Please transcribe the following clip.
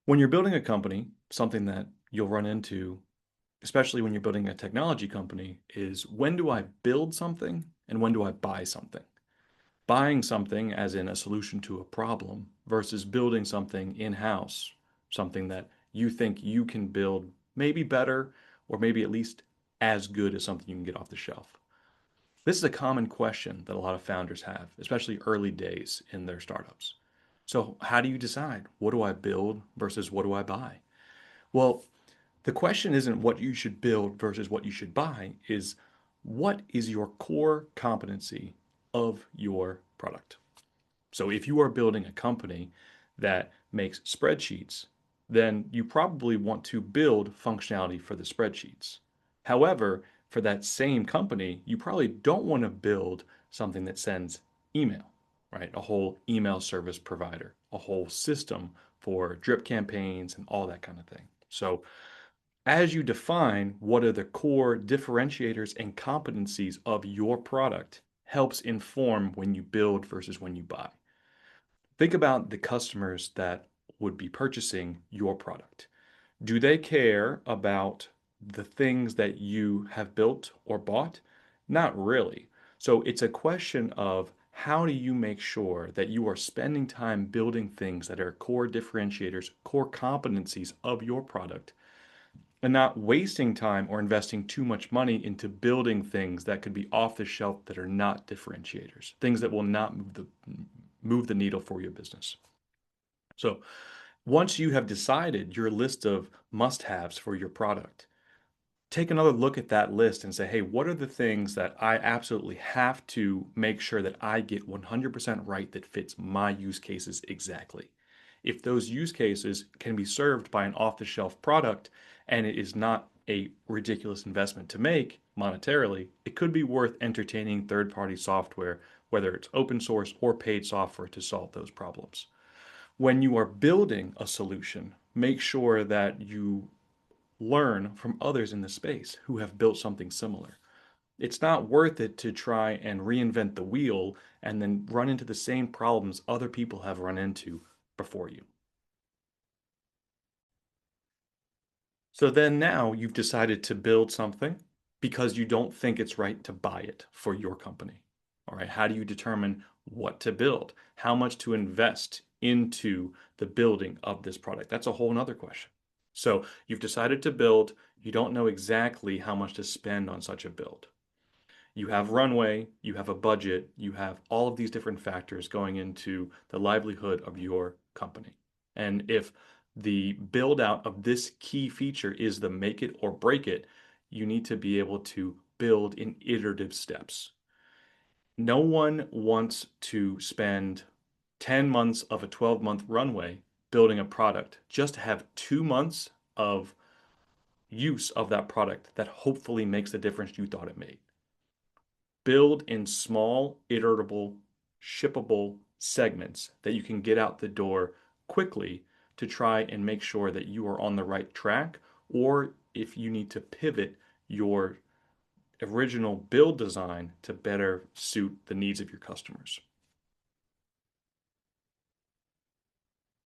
When you're building a company, something that you'll run into, especially when you're building a technology company, is when do I build something and when do I buy something? Buying something, as in a solution to a problem, versus building something in-house, something that you think you can build maybe better or maybe at least as good as something you can get off the shelf. This is a common question that a lot of founders have, especially early days in their startups. So, how do you decide? What do I build versus what do I buy? Well, the question isn't what you should build versus what you should buy, is what is your core competency of your product? So if you are building a company that makes spreadsheets, then you probably want to build functionality for the spreadsheets. However, for that same company, you probably don't want to build something that sends email, right? A whole email service provider, a whole system for drip campaigns and all that kind of thing. So as you define what are the core differentiators and competencies of your product helps inform when you build versus when you buy. Think about the customers that would be purchasing your product. Do they care about the things that you have built or bought? Not really. So it's a question of how do you make sure that you are spending time building things that are core differentiators, core competencies of your product, and not wasting time or investing too much money into building things that could be off the shelf that are not differentiators, things that will not move the needle for your business. So once you have decided your list of must-haves for your product, take another look at that list and say, hey, what are the things that I absolutely have to make sure that I get 100% right that fits my use cases exactly? If those use cases can be served by an off-the-shelf product and it is not a ridiculous investment to make monetarily, it could be worth entertaining third-party software, whether it's open source or paid software, to solve those problems. When you are building a solution, make sure that you learn from others in the space who have built something similar. It's not worth it to try and reinvent the wheel and then run into the same problems other people have run into before you. So then now you've decided to build something because you don't think it's right to buy it for your company. All right, how do you determine what to build? How much to invest into the building of this product? That's a whole nother question. So you've decided to build, you don't know exactly how much to spend on such a build. You have runway, you have a budget, you have all of these different factors going into the livelihood of your company. And if the build out of this key feature is the make it or break it, you need to be able to build in iterative steps. No one wants to spend 10 months of a 12-month runway building a product just to have 2 months of use of that product that hopefully makes the difference you thought it made. Build in small, iterable, shippable segments that you can get out the door quickly to try and make sure that you are on the right track, or if you need to pivot your original build design to better suit the needs of your customers.